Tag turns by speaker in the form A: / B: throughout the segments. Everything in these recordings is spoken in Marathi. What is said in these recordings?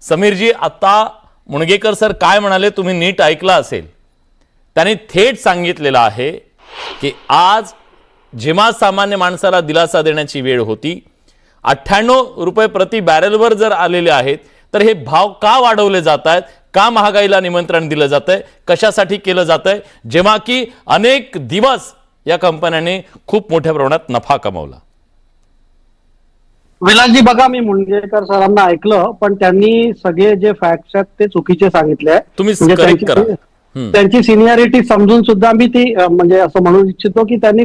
A: समीरजी, आता मुणगेकर सर काय म्हणाले तुम्ही नीट ऐकला असेल. त्यांनी थेट सांगितलेलं आहे की आज जेव्हा सामान्य माणसाला दिलासा देण्याची वेळ होती, 98 रुपये प्रति बॅरेलवर जर आलेले आहेत, तर हे भाव का वाढवले जात आहेत, का महागाईला निमंत्रण दिलं जातंय, कशासाठी केलं जातंय, जेव्हा की अनेक दिवस या कंपन्यांनी खूप मोठ्या प्रमाणात नफा कमावला.
B: विलासजी बघा, मी मुणगेकर सरांना ऐकलं, पण त्यांनी सगळे जे फॅक्ट्स आहेत ते चुकीचे सांगितले.
A: तुम्ही
B: म्हणजे त्यांची सिनियरिटी समजून सुद्धा मी ती म्हणजे असं म्हणू इच्छितो की त्यांनी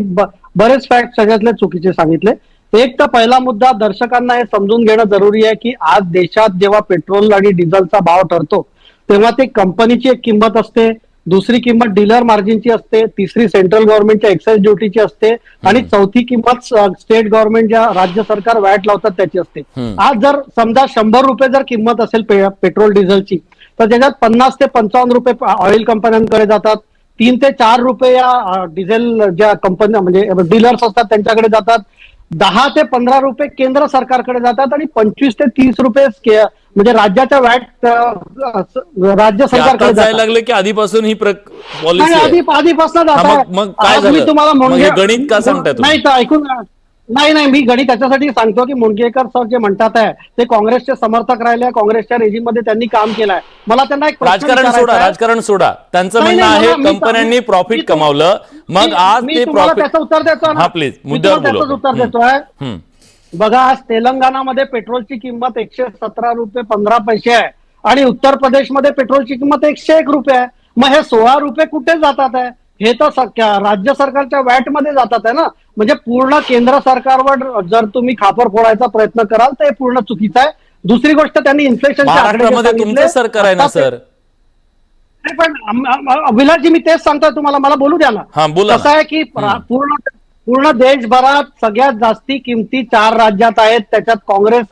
B: बरेच फॅक्ट सगळ्यातले चुकीचे सांगितले. एक तर पहिला मुद्दा, दर्शकांना हे समजून घेणं जरुरी आहे की आज देशात जेव्हा पेट्रोल आणि डिझेलचा भाव ठरतो तेव्हा ते कंपनीची एक किंमत असते, दुसरी किंमत डीलर मार्जिनची असते, तिसरी सेंट्रल गव्हर्नमेंटच्या एक्साइज ड्युटीची असते आणि चौथी किंमत स्टेट गव्हर्नमेंट ज्या राज्य सरकार वॅट लावतात त्याची असते. आज जर समजा 100 रुपये जर किंमत असेल पेट्रोल डिझेलची, तर त्याच्यात 50 ते 55 रुपये ऑइल कंपन्यांकडे जातात, 3 ते 4 रुपये या डिझेल ज्या कंपन्या म्हणजे डीलर्स असतात त्यांच्याकडे जातात, 10 ते 15 रुपये केंद्र सरकारकडे जातात आणि 25 ते 30 रुपये म्हणजे राज्याच्या वॅट राज्य सरकारकडे जायला
A: लागले की आधीपासून ही पॉलिसी
B: आधीपासून जातात.
A: मग काय झालं?
B: मी तुम्हाला
A: गणित का सांगताय
B: नाही तर ऐकून नाही मी गणित त्याच्यासाठी सांगतो की मुणगेकर सर जे म्हणतात आहे ते काँग्रेसचे समर्थक राहिले, काँग्रेसच्या रेजिम मध्ये त्यांनी काम केलंय. मला त्यांना एक
A: राजकारण सोडा, त्यांचं म्हणणं आहे कंपन्यांनी प्रॉफिट कमवलं, मग आज ते
B: त्याचं उत्तर देतो ना.
A: प्लीज
B: त्याचंच उत्तर देतोय. बघा, आज तेलंगणामध्ये पेट्रोलची किंमत 117 रुपये 15 पैसे आहे आणि उत्तर प्रदेशमध्ये पेट्रोलची किंमत 101 रुपये आहे. मग हे 16 रुपये कुठे जातात आहे? हे तर राज्य सरकारच्या वॅट मध्ये जातात आहे ना. म्हणजे पूर्ण केंद्र सरकारवर जर तुम्ही खापर फोडायचा प्रयत्न कराल तर हे पूर्ण चुकीचं आहे. दुसरी गोष्ट, त्यांनी
A: महाराष्ट्रामध्ये तुमचं सरकार आहे ना सर.
B: पण विलासजी, मी तेच सांगतोय तुम्हाला, मला बोलू द्या ना. कसं आहे की पूर्ण देशभरात सगळ्यात जास्ती किमती 4 राज्यात आहेत, त्याच्यात काँग्रेस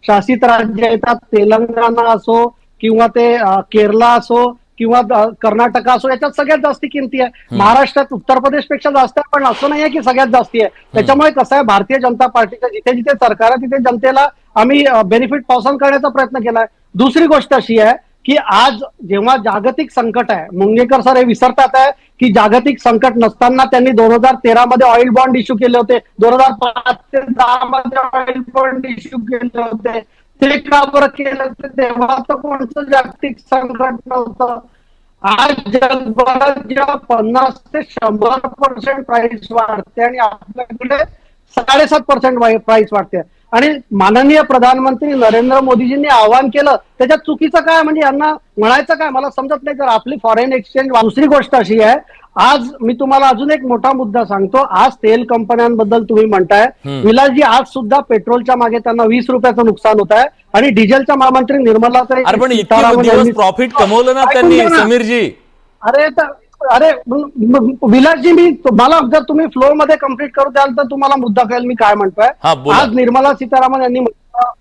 B: शासित राज्य येतात. तेलंगणा असो किंवा ते केरला असो किंवा कर्नाटक असो, याच्यात सगळ्यात जास्ती किमती आहे. महाराष्ट्रात उत्तर प्रदेशपेक्षा जास्त आहे, पण असं नाही आहे की सगळ्यात जास्ती आहे. त्याच्यामुळे कसं आहे, भारतीय जनता पार्टीचं जिथे जिथे सरकार आहे तिथे जनतेला आम्ही बेनिफिट पावसान करण्याचा प्रयत्न केलाय. दुसरी गोष्ट अशी आहे की आज जेव्हा जागतिक संकट आहे, मुणगेकर सर हे विसरतात आहे की जागतिक संकट नसताना त्यांनी 2013 मध्ये ऑइल बॉन्ड इश्यू केले होते, 2005 ते 10 मध्ये ऑइल बॉन्ड इश्यू केले होते. ते का बरं केलं? तेव्हा तर कोणतं जागतिक संकट नव्हतं. आज जगभरात जेव्हा 50 ते 100% प्राइस वाढते आणि आपल्याकडे 7.5% प्राइस वाढते आणि माननीय प्रधानमंत्री नरेंद्र मोदीजींनी आवाहन केलं, त्याच्यात चुकीचं काय? म्हणजे यांना म्हणायचं काय मला समजत नाही. तर आपली फॉरेन एक्सचेंज. दुसरी गोष्ट अशी आहे, आज मी तुम्हाला अजून एक मोठा मुद्दा सांगतो. आज तेल कंपन्यांबद्दल तुम्ही म्हणताय विलासजी, आज सुद्धा पेट्रोलच्या मागे त्यांना 20 रुपयाचं नुकसान होत आहे आणि डिझेलच्या महामंत्री निर्मला
A: प्रॉफिट कमवलं ना त्यांनी. समीरजी,
B: अरे विलासजी, मी मला जर तुम्ही फ्लो मध्ये कम्प्लीट करू द्याल तर तुम्हाला मुद्दा कळेल मी काय म्हणतोय. आज निर्मला सीतारामन यांनी म्हटलं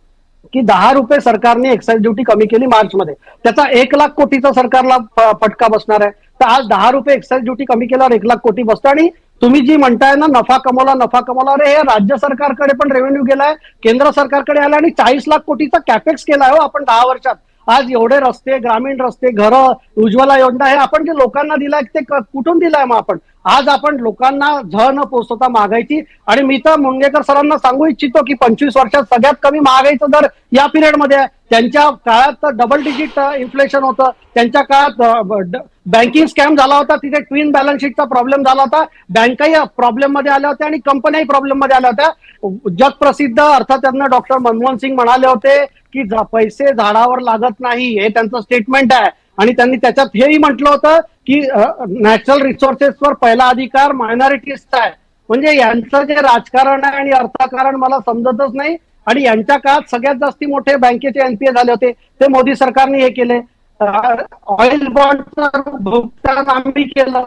B: की 10 रुपये सरकारने एक्साइज ड्युटी कमी केली मार्च मध्ये, त्याचा 1 लाख कोटीचा सरकारला फटका बसणार आहे. तर आज 10 रुपये एक्साइज ड्युटी कमी केल्यावर 1 लाख कोटी बसतो. आणि तुम्ही जी म्हणताय ना नफा कमवला, अरे हे राज्य सरकारकडे पण रेव्हेन्यू गेलाय, केंद्र सरकारकडे आलाय आणि 40 लाख कोटीचा कॅपेक्स केलाय हो आपण 10 वर्षात. आज एवढे रस्ते, ग्रामीण रस्ते, घरं, उज्ज्वला योजना हे आपण जे लोकांना दिलाय ते कुठून दिलाय? मग आज आपण लोकांना न पोचवता महागाईची. आणि मी तर मुणगेकर सरांना सांगू इच्छितो की 25 वर्षात सगळ्यात कमी महागाईचा दर या पिरियडमध्ये आहे. त्यांच्या काळात डबल डिजिट इन्फ्लेशन होतं, त्यांच्या काळात बँकिंग स्कॅम झाला होता, तिथे ट्विन बॅलन्स शीटचा प्रॉब्लेम झाला होता, बँकाही प्रॉब्लेम मध्ये आल्या होत्या आणि कंपन्याही प्रॉब्लेम मध्ये आल्या होत्या. जगप्रसिद्ध अर्थतज्ञ डॉक्टर मनमोहन सिंग म्हणाले होते की पैसे झाडावर लागत नाही, हे त्यांचं स्टेटमेंट आहे. आणि त्यांनी त्याच्यात हेही म्हटलं होतं की नॅचरल रिसोर्सेसवर पहिला अधिकार मायनॉरिटीजचा आहे. म्हणजे यांचं जे राजकारण आहे आणि अर्थकारण मला समजतच नाही. आणि यांच्या काळात सगळ्यात जास्ती मोठे बँकेचे एनपीए झाले होते, ते मोदी सरकारने हे केले. ऑइल बॉन्डचं भुगतान आम्ही केलं,